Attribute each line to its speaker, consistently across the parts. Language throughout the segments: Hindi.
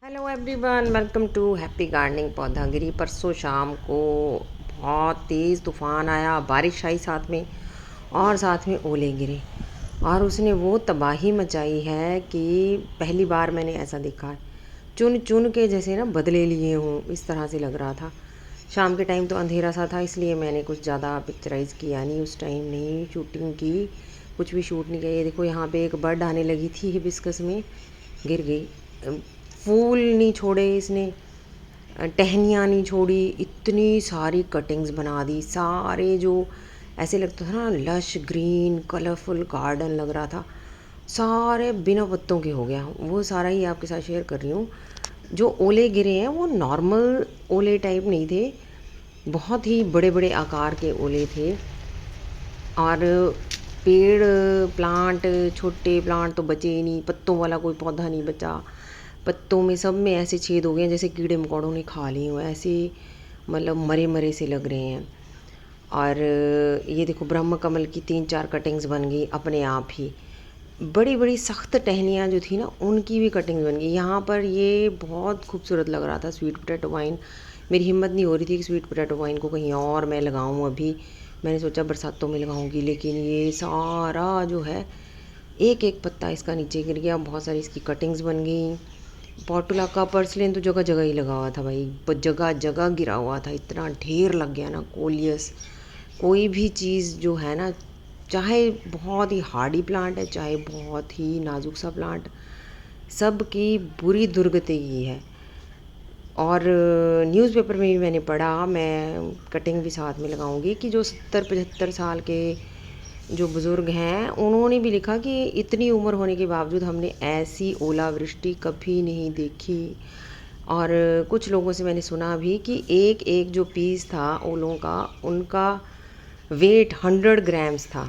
Speaker 1: Hello everyone, welcome to happy gardening Paudhagiri. परसों शाम को बहुत तेज़ तूफ़ान आया, बारिश आई साथ में, और साथ में ओले गिरे, और उसने वो तबाही मचाई है कि पहली बार मैंने ऐसा देखा है। चुन चुन के जैसे ना बदले लिए हों, इस तरह से लग रहा था। शाम के टाइम तो अंधेरा सा था, इसलिए मैंने कुछ ज़्यादा पिक्चराइज़ किया नहीं, उस टाइम नहीं शूटिंग की, कुछ भी शूट नहीं किया। ये देखो, यहाँ पे एक बर्ड आने लगी थी हिबिस्कस में, गिर गई। फूल नहीं छोड़े इसने, टहनियाँ नहीं छोड़ी, इतनी सारी कटिंग्स बना दी। सारे जो ऐसे लगता था ना, लश ग्रीन कलरफुल गार्डन लग रहा था, सारे बिना पत्तों के हो गया। वो सारा ही आपके साथ शेयर कर रही हूँ। जो ओले गिरे हैं वो नॉर्मल ओले टाइप नहीं थे, बहुत ही बड़े बड़े आकार के ओले थे। और पेड़ प्लांट, छोटे प्लांट तो बचे ही नहीं, पत्तों वाला कोई पौधा नहीं बचा। पत्तों में सब में ऐसे छेद हो गए हैं जैसे कीड़े मकोड़ों ने खा लिए हों, ऐसे मतलब मरे मरे से लग रहे हैं। और ये देखो, ब्रह्म कमल की 3-4 कटिंग्स बन गई अपने आप ही। बड़ी बड़ी सख्त टहनियाँ जो थी ना, उनकी भी कटिंग बन गई। यहाँ पर ये बहुत खूबसूरत लग रहा था स्वीट पोटैटो वाइन। मेरी हिम्मत नहीं हो रही थी कि स्वीट पोटैटो वाइन को कहीं और मैं लगाऊँ अभी। मैंने सोचा बरसातों में लगाऊंगी, लेकिन ये सारा जो है, एक एक पत्ता इसका नीचे गिर गया। बहुत सारी इसकी कटिंग्स बन गई। पोर्टुला का पर्सलिन तो जगह जगह ही लगा हुआ था भाई, जगह जगह गिरा हुआ था, इतना ढेर लग गया ना। कोलियस, कोई भी चीज़ जो है ना, चाहे बहुत ही हार्डी प्लांट है, चाहे बहुत ही नाजुक सा प्लांट, सब की बुरी दुर्गति की है। और न्यूज़पेपर में भी मैंने पढ़ा, मैं कटिंग भी साथ में लगाऊंगी, कि जो 70-75 साल के जो बुज़ुर्ग हैं, उन्होंने भी लिखा कि इतनी उम्र होने के बावजूद हमने ऐसी ओलावृष्टि कभी नहीं देखी। और कुछ लोगों से मैंने सुना भी कि एक एक जो पीस था ओलों का, उनका वेट 100 ग्राम्स था।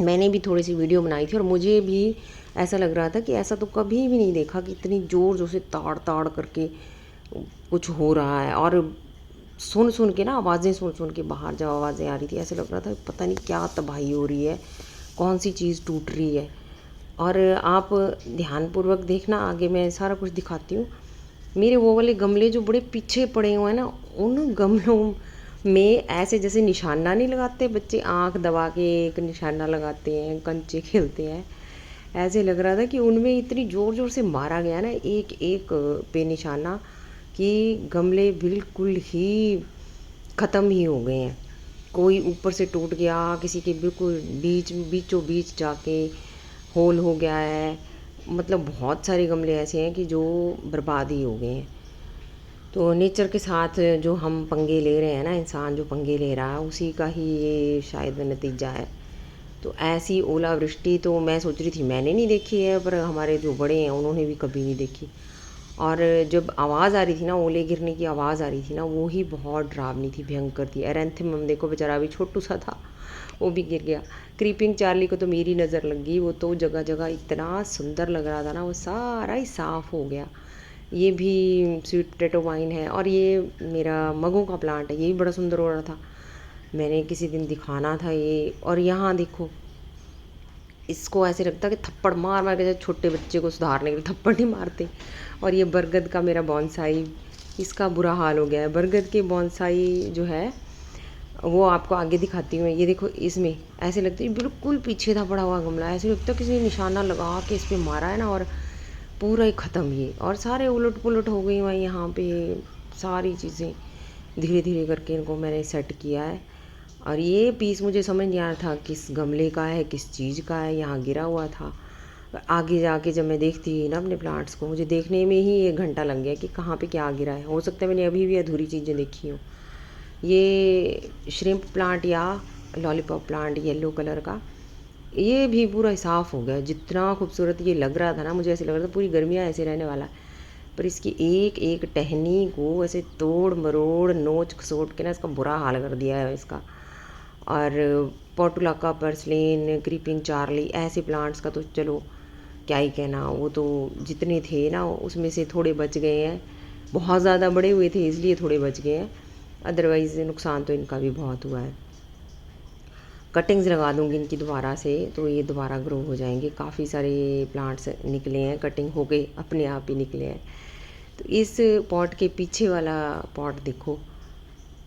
Speaker 1: मैंने भी थोड़ी सी वीडियो बनाई थी, और मुझे भी ऐसा लग रहा था कि ऐसा तो कभी भी नहीं देखा कि इतनी ज़ोर ज़ोर से ताड़ ताड़ करके कुछ हो रहा है। और सुन सुन के ना, आवाज़ें सुन सुन के बाहर जब आवाज़ें आ रही थी, ऐसे लग रहा था पता नहीं क्या तबाही हो रही है, कौन सी चीज़ टूट रही है। और आप ध्यानपूर्वक देखना, आगे मैं सारा कुछ दिखाती हूँ। मेरे वो वाले गमले जो बड़े पीछे पड़े हुए हैं ना, उन गमलों में ऐसे जैसे निशाना नहीं लगाते बच्चे, आँख दबा के एक निशाना लगाते हैं, कंचे खेलते हैं, ऐसे लग रहा था कि उनमें इतनी ज़ोर ज़ोर से मारा गया ना एक एक पे निशाना, कि गमले बिल्कुल ही ख़त्म ही हो गए हैं। कोई ऊपर से टूट गया, किसी के बिल्कुल बीचों बीच जाके होल हो गया है। मतलब बहुत सारे गमले ऐसे हैं कि जो बर्बाद ही हो गए हैं। तो नेचर के साथ जो हम पंगे ले रहे हैं ना, इंसान जो पंगे ले रहा है, उसी का ही ये शायद नतीजा है। तो ऐसी ओलावृष्टि तो मैं सोच रही थी मैंने नहीं देखी है, पर हमारे जो बड़े हैं उन्होंने भी कभी नहीं देखी। और जब आवाज़ आ रही थी ना, ओले गिरने की आवाज़ आ रही थी ना, वो ही बहुत डरावनी थी, भयंकर थी। एरेंथेमम देखो, बेचारा अभी छोटू सा था, वो भी गिर गया। क्रीपिंग चार्ली को तो मेरी नज़र लग गई, वो तो जगह जगह इतना सुंदर लग रहा था ना, वो सारा ही साफ़ हो गया। ये भी स्वीट पोटैटो वाइन है, और ये मेरा मगों का प्लांट है, ये भी बड़ा सुंदर हो रहा था। मैंने किसी दिन दिखाना था ये। और यहाँ देखो, इसको ऐसे लगता है कि थप्पड़ मार मार के, जैसे छोटे बच्चे को सुधारने के लिए थप्पड़ नहीं मारते। और ये बरगद का मेरा बॉन्साई, इसका बुरा हाल हो गया है। बरगद के बॉन्साई जो है, वो आपको आगे दिखाती हूँ। ये देखो, इसमें ऐसे लगता है बिल्कुल पीछे था पड़ा हुआ गमला, ऐसे लगता है किसी ने निशाना लगा के इस पर मारा है ना, और पूरा ही ख़त्म ये। और सारे उलट पुलट हो गई वहीं, यहाँ पे सारी चीज़ें धीरे धीरे करके इनको मैंने सेट किया है। और ये पीस मुझे समझ नहीं आ रहा था किस गमले का है, किस चीज़ का है, यहाँ गिरा हुआ था। आगे जाके जब मैं देखती हुई ना अपने प्लांट्स को, मुझे देखने में ही 1 घंटा लग गया कि कहाँ पे क्या गिरा है। हो सकता है मैंने अभी भी अधूरी चीज़ें देखी हूँ। ये श्रिम्प प्लांट या लॉलीपॉप प्लांट येलो कलर का, ये भी पूरा साफ़ हो गया। जितना खूबसूरत ये लग रहा था ना, मुझे ऐसे लग रहा था पूरी गर्मियाँ ऐसे रहने वाला है। पर इसकी एक एक टहनी को ऐसे तोड़ मरोड़ नोच खसोट के ना, इसका बुरा हाल कर दिया है इसका। और पोर्टुलाका, पर्सलिन, क्रीपिंग चार्ली, ऐसे प्लांट्स का तो चलो क्या ही कहना, वो तो जितने थे ना उसमें से थोड़े बच गए हैं। बहुत ज़्यादा बड़े हुए थे इसलिए थोड़े बच गए हैं, अदरवाइज़ नुकसान तो इनका भी बहुत हुआ है। कटिंग्स लगा दूंगी इनकी दोबारा से, तो ये दोबारा ग्रो हो जाएंगे। काफ़ी सारे प्लांट्स निकले हैं, कटिंग हो गए, अपने आप ही निकले हैं। तो इस पॉट के पीछे वाला पॉट देखो,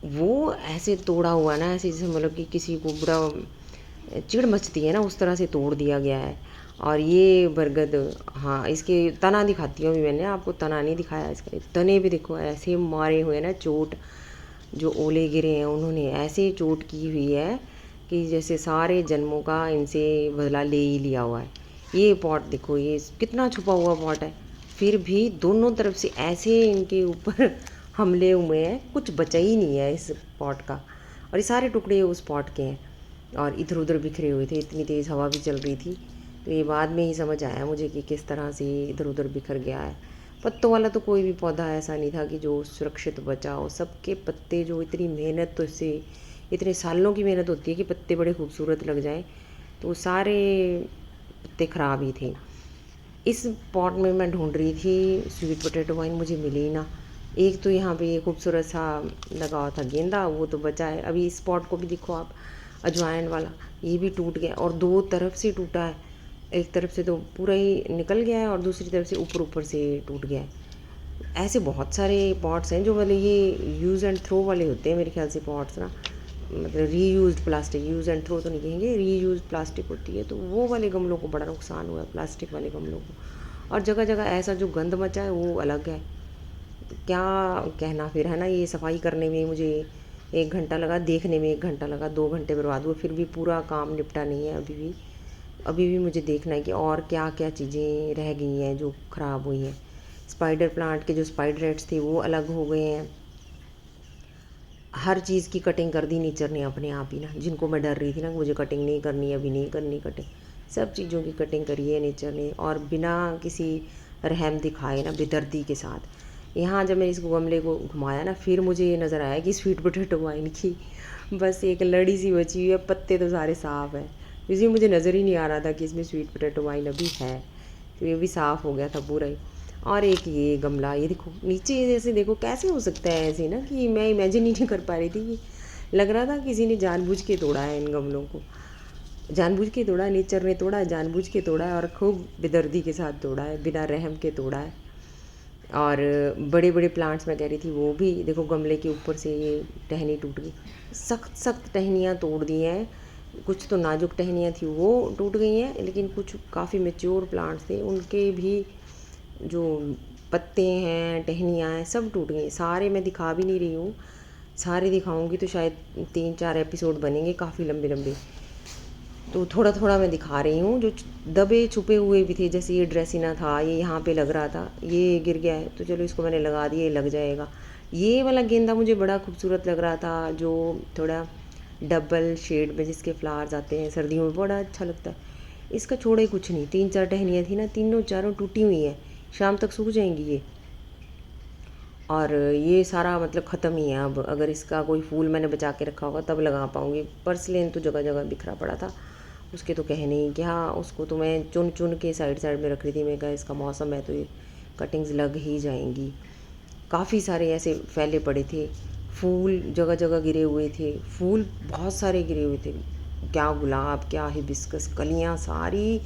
Speaker 1: वो ऐसे तोड़ा हुआ ना, ऐसे जैसे मतलब कि किसी को बड़ा चिढ़ मचती है ना, उस तरह से तोड़ दिया गया है। और ये बरगद, हाँ इसके तना दिखाती हूँ अभी, मैंने आपको तना नहीं दिखाया इसका। तने भी देखो ऐसे मारे हुए ना चोट, जो ओले गिरे हैं उन्होंने ऐसे चोट की हुई है कि जैसे सारे जन्मों का इनसे बदला ले ही लिया हुआ है। ये पॉट देखो, ये कितना छुपा हुआ पॉट है, फिर भी दोनों तरफ से ऐसे इनके ऊपर हमले हुए हैं, कुछ बचा ही नहीं है इस पॉट का। और ये सारे टुकड़े उस पॉट के हैं और इधर उधर बिखरे हुए थे, इतनी तेज़ हवा भी चल रही थी। तो ये बाद में ही समझ आया मुझे कि किस तरह से इधर उधर बिखर गया है। पत्तों वाला तो कोई भी पौधा ऐसा नहीं था कि जो सुरक्षित बचा हो। सबके पत्ते जो, इतनी मेहनत तो इससे, इतने सालों की मेहनत होती है कि पत्ते बड़े खूबसूरत लग जाएं, तो सारे पत्ते ख़राब ही थे। इस पॉट में मैं ढूंढ रही थी स्वीट पोटैटो वाइन, मुझे मिली ही ना। एक तो यहाँ पे ये खूबसूरत सा लगा हुआ था गेंदा, वो तो बचा है। अभी इस पॉट को भी देखो आप, अजवाइन वाला, ये भी टूट गया और दो तरफ से टूटा है। एक तरफ से तो पूरा ही निकल गया है और दूसरी तरफ से ऊपर ऊपर से टूट गया है। ऐसे बहुत सारे पॉट्स हैं जो वाले ये यूज़ एंड थ्रो वाले होते हैं मेरे ख्याल से पॉट्स ना, मतलब reuse plastic, use and throw तो नहीं कहेंगे, रीयूज़ प्लास्टिक होती है। तो वो वाले गमलों को बड़ा नुकसान हुआ है, प्लास्टिक वाले गमलों को। और जगह जगह ऐसा जो गंद मचा है वो अलग है। तो क्या कहना फिर, है ना। ये सफाई करने में मुझे 1 घंटा लगा, देखने में 1 घंटा लगा, 2 घंटे बर्बाद हुए, फिर भी पूरा काम निपटा नहीं है अभी भी मुझे देखना है कि और क्या क्या चीज़ें रह गई हैं जो ख़राब हुई हैं। स्पाइडर प्लांट के जो स्पाइडरेट्स थे वो अलग हो गए हैं। हर चीज़ की कटिंग कर दी नेचर ने अपने आप ही ना, जिनको मैं डर रही थी ना मुझे कटिंग नहीं करनी, अभी नहीं करनी कटिंग, सब चीज़ों की कटिंग करी है नेचर ने, और बिना किसी रहम दिखाए ना, बेदर्दी के साथ। यहाँ जब मैं इस गमले को घुमाया ना, फिर मुझे ये नज़र आया कि स्वीट पोटैटो वाइन की बस एक लड़ी सी बची हुई है, पत्ते तो सारे साफ़ हैं। इसलिए मुझे नज़र ही नहीं आ रहा था कि इसमें स्वीट पोटैटो वाइन अभी है। तो ये भी साफ़ हो गया था पूरा ही। और एक ये गमला, ये देखो नीचे जैसे, देखो कैसे हो सकता है ऐसे ना, कि मैं इमेजिन ही नहीं कर पा रही थी कि लग रहा था किसी ने जानबूझ के तोड़ा है इन गमलों को, जानबूझ के तोड़ा है, नेचर ने तोड़ा है, जानबूझ के तोड़ा है और खूब बेदर्दी के साथ तोड़ा है, बिना रहम के तोड़ा है। और बड़े बड़े प्लांट्स मैं कह रही थी, वो भी देखो गमले के ऊपर से ये टहनी टूट गई, सख्त सख्त टहनियाँ तोड़ दी हैं। कुछ तो नाजुक टहनियाँ थी वो टूट गई हैं, लेकिन कुछ काफ़ी मैच्योर प्लांट्स थे, उनके भी जो पत्ते हैं, टहनियाँ हैं, सब टूट गई। सारे मैं दिखा भी नहीं रही हूँ, सारे दिखाऊंगी तो शायद 3-4 एपिसोड बनेंगे काफ़ी लंबे लंबे। तो थोड़ा थोड़ा मैं दिखा रही हूँ, जो दबे छुपे हुए भी थे। जैसे ये ड्रेसिना था, ये यहाँ पे लग रहा था, ये गिर गया है तो चलो इसको मैंने लगा दिया, ये लग जाएगा। ये वाला गेंदा मुझे बड़ा खूबसूरत लग रहा था, जो थोड़ा डबल शेड में जिसके फ्लावर्स आते हैं सर्दियों में, बड़ा अच्छा लगता है। इसका छोड़ा ही कुछ नहीं, 3-4 टहनियाँ थी ना, तीनों चारों टूटी हुई हैं, शाम तक सूख जाएंगी ये। और ये सारा मतलब ख़त्म ही है अब। अगर इसका कोई फूल मैंने बचा के रखा होगा तब लगा पाऊँगी। पर्सलेन तो जगह जगह बिखरा पड़ा था, उसके तो कहने ही क्या, उसको तो मैं चुन चुन के साइड साइड में रख रही थी। मैं कहा इसका मौसम है तो ये कटिंग्स लग ही जाएंगी। काफ़ी सारे ऐसे फैले पड़े थे, फूल जगह जगह गिरे हुए थे, फूल बहुत सारे गिरे हुए थे, क्या गुलाब, क्या हिबिस्कस, कलियाँ सारी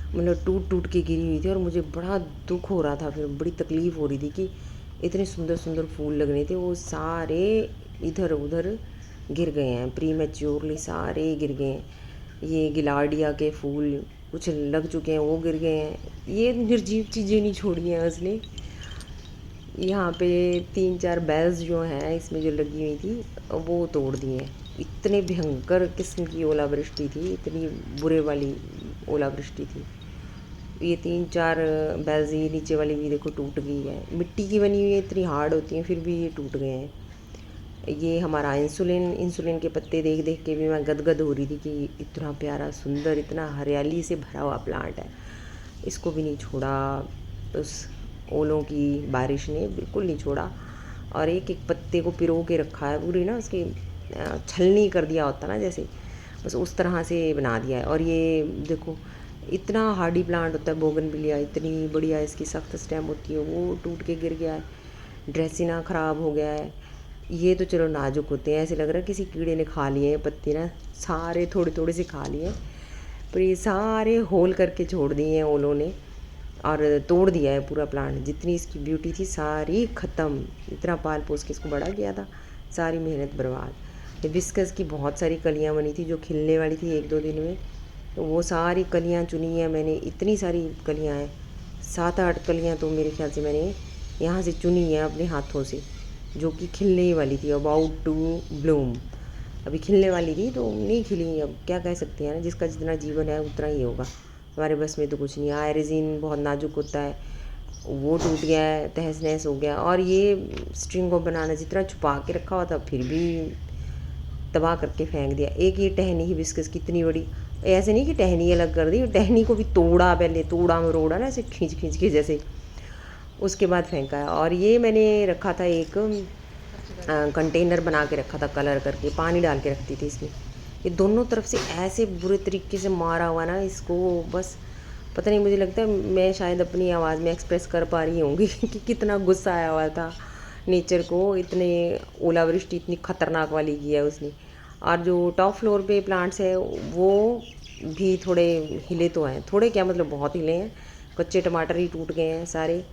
Speaker 1: मतलब टूट टूट के गिरी हुई थी। और मुझे बड़ा दुख हो रहा था, फिर बड़ी तकलीफ़ हो रही थी कि इतने सुंदर सुंदर फूल लगने थे, वो सारे इधर उधर गिर गए हैं, प्री मैच्योरली सारे गिर गए हैं। ये गिलार्डिया के फूल कुछ लग चुके हैं, वो गिर गए हैं। ये निर्जीव चीज़ें नहीं छोड़ी हैं उसने। यहाँ पे 3-4 बेल्स जो हैं इसमें जो लगी हुई थी वो तोड़ दी हैं। इतने भयंकर किस्म की ओलावृष्टि थी, इतनी बुरे वाली ओलावृष्टि थी। ये 3-4 बेल्स, ये नीचे वाली भी देखो टूट गई है, मिट्टी की बनी हुई है, इतनी हार्ड होती हैं, फिर भी ये टूट गए हैं। ये हमारा इंसुलिन के पत्ते देख देख के भी मैं गदगद हो रही थी कि इतना प्यारा सुंदर, इतना हरियाली से भरा हुआ प्लांट है, इसको भी नहीं छोड़ा उस ओलों की बारिश ने, बिल्कुल नहीं छोड़ा। और एक एक पत्ते को पिरो के रखा है पूरी ना, उसकी छलनी कर दिया होता ना जैसे, बस उस तरह से बना दिया है। और ये देखो इतना हार्डी प्लांट होता है बोगनविलिया, इतनी बढ़िया इसकी सख्त स्टेम होती है, वो टूट के गिर गया है। ड्रेसिना ख़राब हो गया है। ये तो चलो नाजुक होते हैं, ऐसे लग रहा है किसी कीड़े ने खा लिए हैं पत्ते ना, सारे थोड़े थोड़े से खा लिए, पर ये सारे होल करके छोड़ दिए हैं ओलों ने। और तोड़ दिया है पूरा प्लांट। जितनी इसकी ब्यूटी थी सारी ख़त्म। इतना पाल पोस के इसको बड़ा किया था, सारी मेहनत बर्बाद। हिबिस्कस की बहुत सारी कलियाँ बनी थी जो खिलने वाली थी 1-2 दिन में, तो वो सारी कलियाँ चुनी हैं मैंने। इतनी सारी कलियाँ हैं, 7-8 कलियाँ तो मेरे ख्याल से मैंने यहाँ से चुनी हैं अपने हाथों से, जो कि खिलने ही वाली थी, अबाउट टू ब्लूम। अभी खिलने वाली थी तो नहीं खिली। अब क्या कह सकते हैं ना, जिसका जितना जीवन है उतना ही होगा, हमारे बस में तो कुछ नहीं। आयरेजिन बहुत नाजुक होता है, वो टूट गया है, तहस नहस हो गया। और ये स्ट्रिंग ऑफ बनाना जितना छुपा के रखा हुआ था फिर भी तबाह करके फेंक दिया। एक ये टहनी हिबिस्कस कितनी बड़ी, ऐसे नहीं कि टहनी अलग कर दी, टहनी को भी तोड़ा, पहले तोड़ा मरोड़ा ना ऐसे खींच खींच के जैसे, उसके बाद फेंका है। और ये मैंने रखा था एक कंटेनर बना के रखा था, कलर करके पानी डाल के रखती थी इसमें। ये दोनों तरफ से ऐसे बुरे तरीके से मारा हुआ ना इसको, बस पता नहीं, मुझे लगता है मैं शायद अपनी आवाज़ में एक्सप्रेस कर पा रही होंगी कि कितना गुस्सा आया हुआ था नेचर को। इतने ओलावृष्टि इतनी ख़तरनाक वाली की है उसने। और जो टॉप फ्लोर पे प्लांट्स है वो भी थोड़े हिले तो हैं, थोड़े क्या मतलब बहुत हिले हैं। कच्चे टमाटर ही टूट गए हैं सारे,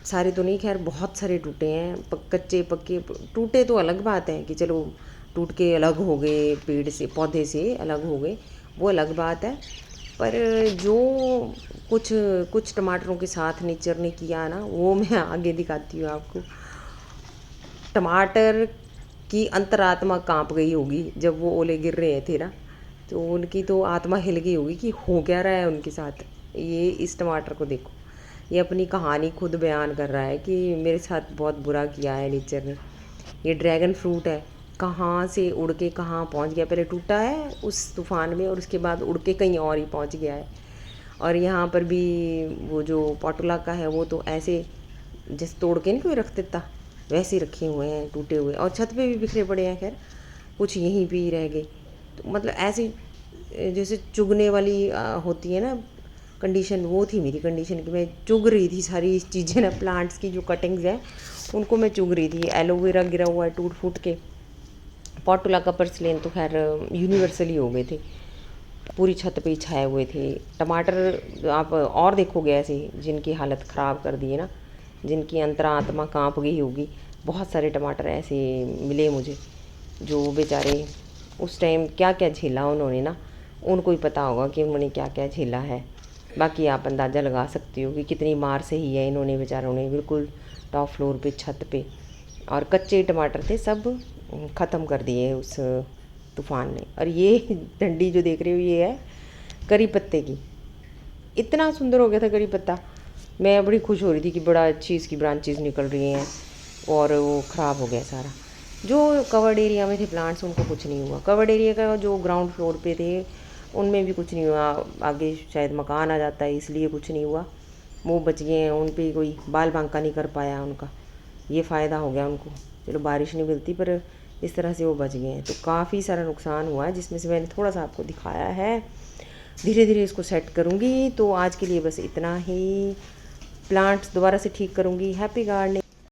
Speaker 1: सारे तो नहीं, खैर बहुत सारे टूटे हैं। कच्चे पक्के टूटे तो अलग बात है कि चलो टूट के अलग हो गए, पेड़ से पौधे से अलग हो गए, वो अलग बात है। पर जो कुछ कुछ टमाटरों के साथ नेचर ने किया ना, वो मैं आगे दिखाती हूँ आपको। टमाटर की अंतरात्मा कांप गई होगी जब वो ओले गिर रहे थे ना, तो उनकी तो आत्मा हिल गई होगी कि हो क्या रहा है उनके साथ। ये इस टमाटर को देखो, ये अपनी कहानी खुद बयान कर रहा है कि मेरे साथ बहुत बुरा किया है नेचर ने। ये ड्रैगन फ्रूट है, कहाँ से उड़ के कहाँ पहुँच गया, पहले टूटा है उस तूफ़ान में और उसके बाद उड़ के कहीं और ही पहुँच गया है। और यहाँ पर भी वो जो पोटुला का है वो तो ऐसे जैसे तोड़ के नहीं कोई रख देता, वैसे ही रखे हुए हैं टूटे हुए, और छत पे भी बिखरे पड़े हैं। खैर कुछ यहीं पे ही रह गए, तो मतलब ऐसे जैसे चुगने वाली होती है ना कंडीशन, वो थी मेरी कंडीशन कि मैं चुग रही थी सारी चीज़ें ना, प्लांट्स की जो कटिंग्स हैं उनको मैं चुग रही थी। एलोवेरा गिरा हुआ है टूट फूट के। पोटुला का पर्सलेन तो खैर यूनिवर्सली हो गए थे, पूरी छत पे ही छाए हुए थे। टमाटर आप और देखोगे ऐसे जिनकी हालत ख़राब कर दी है ना, जिनकी अंतरात्मा कांप गई होगी। बहुत सारे टमाटर ऐसे मिले मुझे जो बेचारे उस टाइम क्या क्या झेला उन्होंने ना, उनको ही पता होगा कि उन्होंने क्या क्या झेला है। बाकी आप अंदाज़ा लगा सकते हो कि कितनी मार सही है इन्होंने बेचारों ने, बिल्कुल टॉप फ्लोर पे छत पे। और कच्चे टमाटर थे सब ख़त्म कर दिए उस तूफ़ान ने। और ये डंडी जो देख रहे हो ये है करी पत्ते की, इतना सुंदर हो गया था करी पत्ता। मैं बड़ी खुश हो रही थी कि बड़ा अच्छी इसकी ब्रांचेस निकल रही हैं, और वो ख़राब हो गया सारा। जो कवर्ड एरिया में थे प्लांट्स उनको कुछ नहीं हुआ। कवर्ड एरिया का जो ग्राउंड फ्लोर पे थे उनमें भी कुछ नहीं हुआ, आगे शायद मकान आ जाता है इसलिए कुछ नहीं हुआ। वो बच गए हैं, उन पे कोई बाल बांका नहीं कर पाया उनका, ये फ़ायदा हो गया उनको। चलो बारिश नहीं मिलती पर इस तरह से वो बच गए हैं। तो काफ़ी सारा नुकसान हुआ है जिसमें से मैंने थोड़ा सा आपको दिखाया है। धीरे धीरे इसको सेट करूँगी। तो आज के लिए बस इतना ही, प्लांट्स दोबारा से ठीक करूँगी। Happy gardening.